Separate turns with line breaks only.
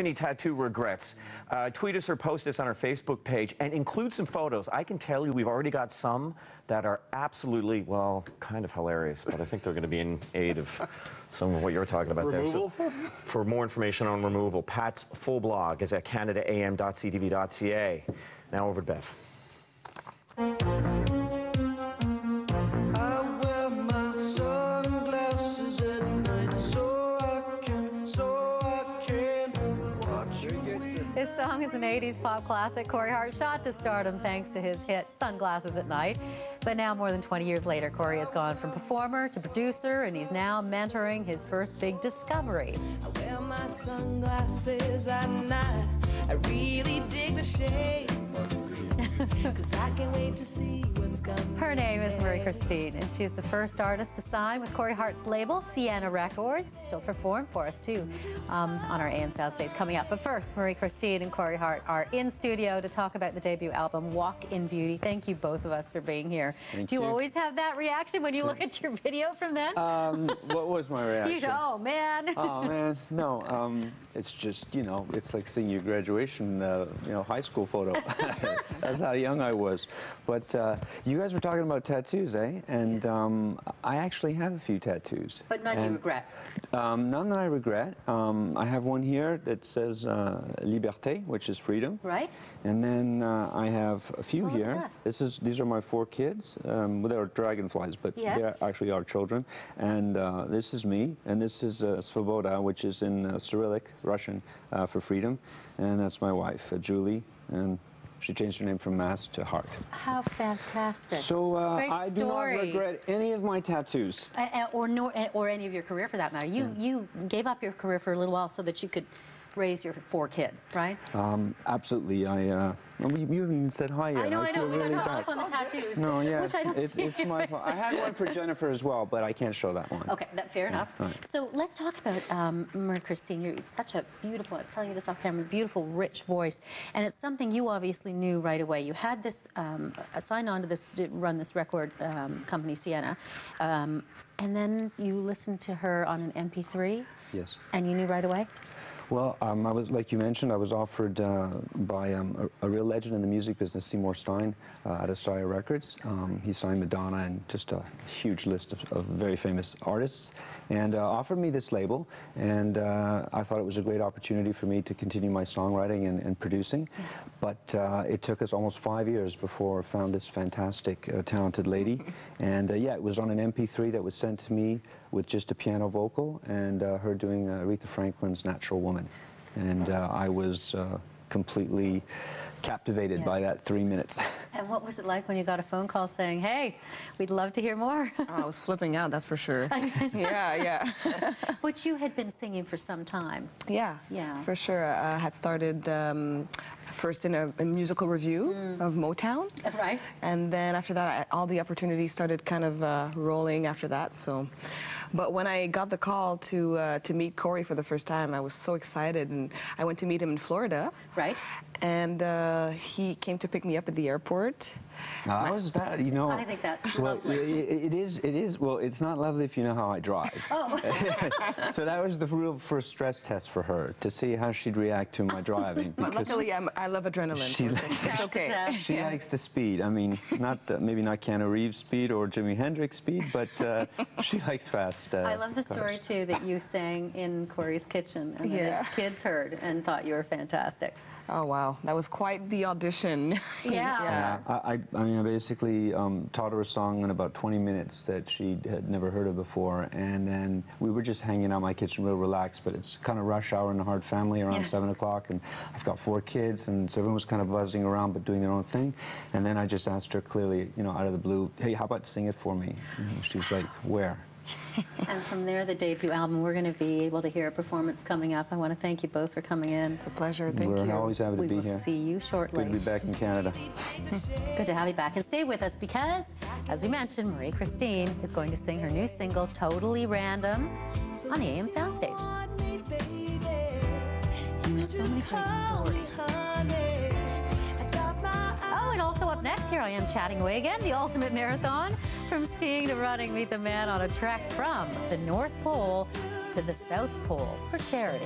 Any tattoo regrets? Tweet us or post us on our Facebook page and include some photos. I can tell you we've already got some that are absolutely, well, kind of hilarious, but I think they're going to be in aid of some of what you're talking about
removal?
there. So, for more information on removal, Pat's full blog is at canadaam.ctv.ca. Now over to Bev.
This song is an 80s pop classic. Corey Hart shot to stardom thanks to his hit Sunglasses at Night. But now, more than 20 years later, Corey has gone from performer to producer, and he's now mentoring his first big discovery.
I wear my sunglasses at night. I really dig the shades. 'Cause I can't wait to see what's coming.
Her name is Marie-Christine, and she's the first artist to sign with Corey Hart's label, Sienna Records. She'll perform for us, too, on our AM Soundstage coming up. But first, Marie-Christine and Corey Hart are in studio to talk about the debut album, Walk in Beauty. Thank you, both of us, for being here.
Thank
you.
Do
you always have that reaction when you look at your video from then?
What was my reaction?
You go, oh, man.
Oh, man. No, it's just, you know, it's like seeing your graduation, you know, high school photo. That's how young I was. But you guys were talking about tattoos, eh? And I actually have a few tattoos.
But none you regret?
None that I regret. I have one here that says Liberté, which is freedom.
Right.
And then I have a few here. These are my 4 kids. They're dragonflies, but they actually are children. And this is me, and this is Svoboda, which is in Cyrillic, Russian, for freedom. And that's my wife, Julie. And she changed her name from Mass to Hart.
How fantastic.
So I do not regret any of my tattoos.
Or any of your career, for that matter. You gave up your career for a little while so that you could raise your 4 kids, right?
Absolutely. You haven't even said hi yet.
I know. We
really
got off on the tattoos.
No, yes.
Which I don't see.
It's my fault. I had one for Jennifer as well, but I can't show that one.
Okay, fair enough.
Right.
So let's talk about Marie-Christine. You're such a beautiful, I was telling you this off camera, beautiful, rich voice. And it's something you obviously knew right away. You had this, signed on to this, run this record company, Sienna. And then you listened to her on an MP3.
Yes.
And you knew right away?
Well, I was, like you mentioned, I was offered by a real legend in the music business, Seymour Stein, at Astoria Records. He signed Madonna and just a huge list of very famous artists, and offered me this label. And I thought it was a great opportunity for me to continue my songwriting and producing. But it took us almost 5 years before I found this fantastic, talented lady. And yeah, it was on an MP3 that was sent to me with just a piano vocal and her doing Aretha Franklin's Natural Woman. And I was completely captivated by that 3 minutes.
And what was it like when you got a phone call saying, hey, we'd love to hear more?
Oh, I was flipping out, that's for sure. Yeah.
But you had been singing for some time.
Yeah, for sure. I had started first in a musical review of Motown.
Right.
And then after that, all the opportunities started kind of rolling after that. So, but when I got the call to meet Corey for the first time, I was so excited, and I went to meet him in Florida.
Right.
And he came to pick me up at the airport.
How was that? You know,
I think that's lovely.
It is. Well, it's not lovely if you know how I drive.
Oh.
So that was the real first stress test for her, to see how she'd react to my driving.
But luckily, I love adrenaline. It's okay.
She likes the speed. I mean, maybe not Keanu Reeves speed or Jimi Hendrix speed, but she likes fast
I love the story, too, that you sang in Corey's kitchen, and that his kids heard and thought you were fantastic.
Oh, wow. That was quite the audition.
Yeah. I mean, I basically taught her a song in about 20 minutes that she had never heard of before, and then we were just hanging out in my kitchen real relaxed, but it's kind of rush hour in a Hart family around 7 o'clock, and I've got 4 kids, and so everyone was kind of buzzing around but doing their own thing. And then I just asked her clearly, you know, out of the blue, hey, how about sing it for me? And she's like, where?
And from there, the debut album, we're going to be able to hear a performance coming up. I want to thank you both for coming in.
It's a pleasure. Thank you.
We're always happy to be here.
We will see you shortly.
Good to be back in Canada.
Good to have you back. And stay with us because, as we mentioned, Marie-Christine is going to sing her new single, Totally Random, on the AM Soundstage. There's so many great stories. Oh, and also up next, here I am chatting away again, the ultimate marathon. From skiing to running, meet the man on a trek from the North Pole to the South Pole for charity.